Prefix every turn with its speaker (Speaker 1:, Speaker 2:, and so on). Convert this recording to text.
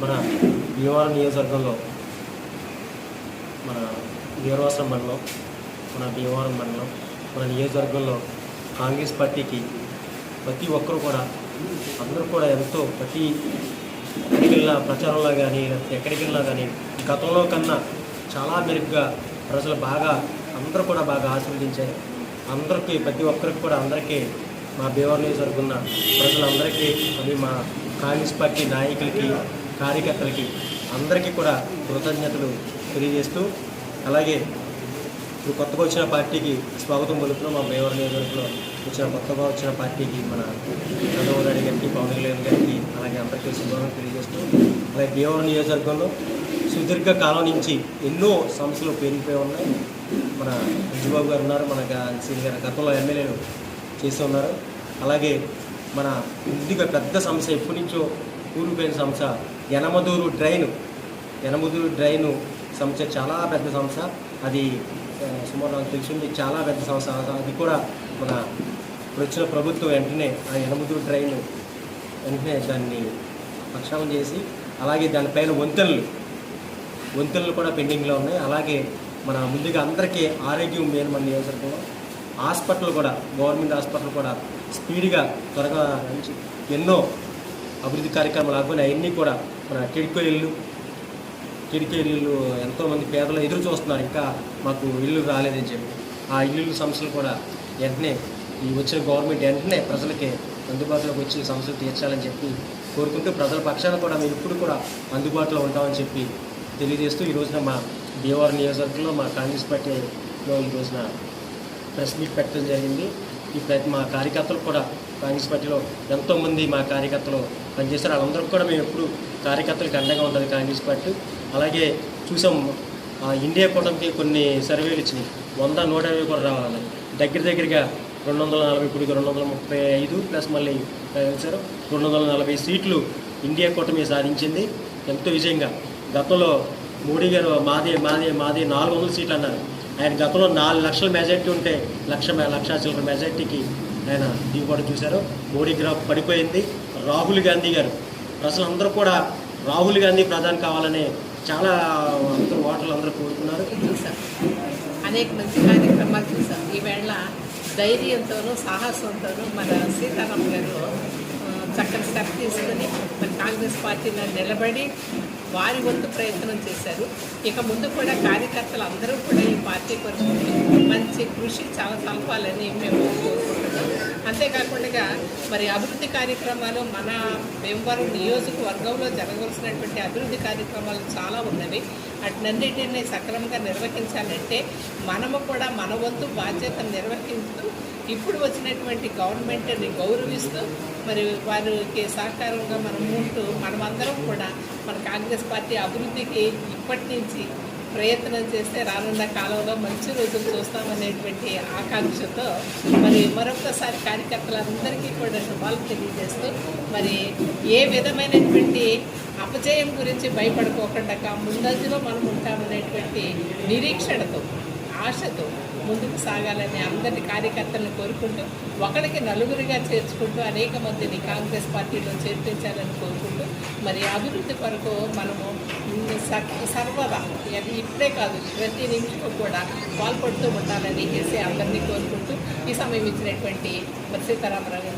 Speaker 1: మన భీమవరం నియోజకవర్గంలో మన వీరవాసరం మండలం మన భీమవరం మండలం మన నియోజకవర్గంలో కాంగ్రెస్ పార్టీకి ప్రతి ఒక్కరు కూడా అందరూ కూడా ఎంతో ఎక్కడికి వెళ్ళినా ప్రచారంలో కానీ ఎక్కడికి వెళ్ళినా కానీ గతంలో కన్నా చాలా మెరుగ్గా ప్రజలు అందరూ కూడా బాగా ఆశీర్వదించారు. అందరికీ ప్రతి ఒక్కరికి కూడా అందరికీ మా భీమవరం నియోజకవర్గం ఉన్న ప్రజలందరికీ అది మా కాంగ్రెస్ పార్టీ నాయకులకి కార్యకర్తలకి అందరికీ కూడా కృతజ్ఞతలు తెలియజేస్తూ అలాగే ఇప్పుడు కొత్తగా వచ్చిన పార్టీకి స్వాగతం పలుకుతున్నాం. మా భీమవరం నియోజకవర్గంలో కొత్తగా వచ్చిన పార్టీకి మన చంద్రబాబు నాయుడు గారికి పవన్ కళ్యాణ్ గారికి అలాగే అందరికీ శుభాకాంక్షలు తెలియజేస్తూ అలాగే భీమవరం నియోజకవర్గంలో సుదీర్ఘ కాలం నుంచి ఎన్నో సమస్యలు పెరిగిపోయి ఉన్నాయి. మన అంజుబాబు గారు ఉన్నారు, మన సీని గారు గతంలో ఎమ్మెల్యేలు చేసి ఉన్నారు. అలాగే మన కొద్దిగా పెద్ద సమస్య ఎప్పటి నుంచో కూలిపోయిన సమస్య యనమదూరు డ్రైను సమస్య చాలా పెద్ద సమస్య. అది సుమారు నాకు తెలిసింది చాలా పెద్ద సమస్య. అది కూడా మన ఇప్పుడు వచ్చిన ప్రభుత్వం వెంటనే ఆ యనమదూరు డ్రైన్ వెంటనే దాన్ని ప్రక్షాళన చేసి అలాగే దానిపైన వంతెనలు కూడా పెండింగ్లో ఉన్నాయి. అలాగే మన ముందుగా అందరికీ ఆరోగ్యం మెయిన్ మన నియోజకవర్గంలో హాస్పిటల్ కూడా గవర్నమెంట్ హాస్పిటల్ కూడా స్పీడ్గా త్వరగా నుంచి ఎన్నో అభివృద్ధి కార్యక్రమాలు ఆగుని అవన్నీ కూడా మన టిడ్కో ఇల్లు ఎంతోమంది పేదలు ఎదురు చూస్తున్నారు, ఇంకా మాకు ఇల్లు రాలేదని చెప్పి. ఆ ఇల్లు సమస్యలు కూడా వెంటనే ఈ వచ్చిన గవర్నమెంట్ వెంటనే ప్రజలకి అందుబాటులోకి వచ్చి సమస్యలు తీర్చాలని చెప్పి కోరుకుంటూ ప్రజల పక్షాన కూడా మేము ఇప్పుడు కూడా అందుబాటులో ఉంటామని చెప్పి తెలియజేస్తూ ఈ రోజున మా భీమవరం నియోజకవర్గంలో మా కాంగ్రెస్ పార్టీలో ఈ రోజున ప్రెస్ మీట్ పెట్టడం జరిగింది. మా కార్యకర్తలు కూడా కాంగ్రెస్ పార్టీలో ఎంతోమంది మా కార్యకర్తలు పనిచేస్తారు. వాళ్ళందరికీ కూడా మేము ఎప్పుడు కార్యకర్తలకు అండగా ఉంటుంది కాంగ్రెస్ పార్టీ. అలాగే చూసాం ఇండియా కూటమికి కొన్ని సర్వేలు ఇచ్చినాయి, 100, 150 కూడా రావాలి. దగ్గరగా 240, ఇప్పుడు 235 ప్లస్ మళ్ళీ ఇచ్చారు 240 సీట్లు ఇండియా కూటమి సాధించింది ఎంతో విజయంగా. గతంలో మోడీ గారు మాది 400 సీట్లు అన్నారు. ఆయన గతంలో 4 లక్షల మెజార్టీ ఉంటే లక్ష చిల్లర మెజార్టీకి ఆయన దిగుబడి చూశారు. మోడీ గ్రాఫ్ పడిపోయింది. రాహుల్ గాంధీ గారు ప్రజలందరూ కూడా రాహుల్ గాంధీ ప్రధాని కావాలని చాలా ఓటర్లు అందరూ కోరుకున్నారు.
Speaker 2: అనేక మంచి కార్యక్రమాలు చూసాం. ఈవేళ ధైర్యంతోనూ సాహసంతోనూ మన సీతారాం గారు చక్కని స్టెప్ తీసుకొని మన కాంగ్రెస్ పార్టీలో నిలబడి వారి వంతు ప్రయత్నం చేశారు. ఇక ముందు కూడా కార్యకర్తలు అందరూ కూడా ఈ పార్టీ కొరకు మంచి కృషి చాలా కలపాలని మేము కోరుకుంటున్నాం. అంతేకాకుండా మరి అభివృద్ధి కార్యక్రమాలు మన భీమవరం నియోజకవర్గంలో జరగవలసినటువంటి అభివృద్ధి కార్యక్రమాలు చాలా ఉన్నవి. వాటినన్నిటినీ సక్రమంగా నిర్వహించాలంటే మనము కూడా మన వంతు బాధ్యతను నిర్వహిస్తూ ఇప్పుడు వచ్చినటువంటి గవర్నమెంట్ని గౌరవిస్తూ మరి వారికి సహకారంగా మనమందరం కూడా మన కాంగ్రెస్ పార్టీ అభివృద్ధికి ఇప్పటి నుంచి ప్రయత్నం చేస్తే రానున్న కాలంలో మంచి రోజులు చూస్తామనేటువంటి ఆకాంక్షతో మరి మరొకసారి కార్యకర్తలందరికీ కూడా శుభాలు తెలియజేస్తూ మరి ఏ విధమైనటువంటి అపజయం గురించి భయపడుకోకుండా ముందంజలో మనం ఉంటామనేటువంటి నిరీక్షణతో ఆశతో ముందుకు సాగాలని అందరి కార్యకర్తలను కోరుకుంటూ ఒకరికి నలుగురిగా చేర్చుకుంటూ అనేక మందిని కాంగ్రెస్ పార్టీలో చేర్పించాలని కోరుకుంటూ మరి అభివృద్ధి కొరకు మనము సర్వదా ఇప్పుడే కాదు ప్రతి నిమిషం కూడా పాల్పడుతూ ఉండాలని అందరినీ కోరుకుంటూ ఈ సమయం ఇచ్చినటువంటి మరి సీతారామరావు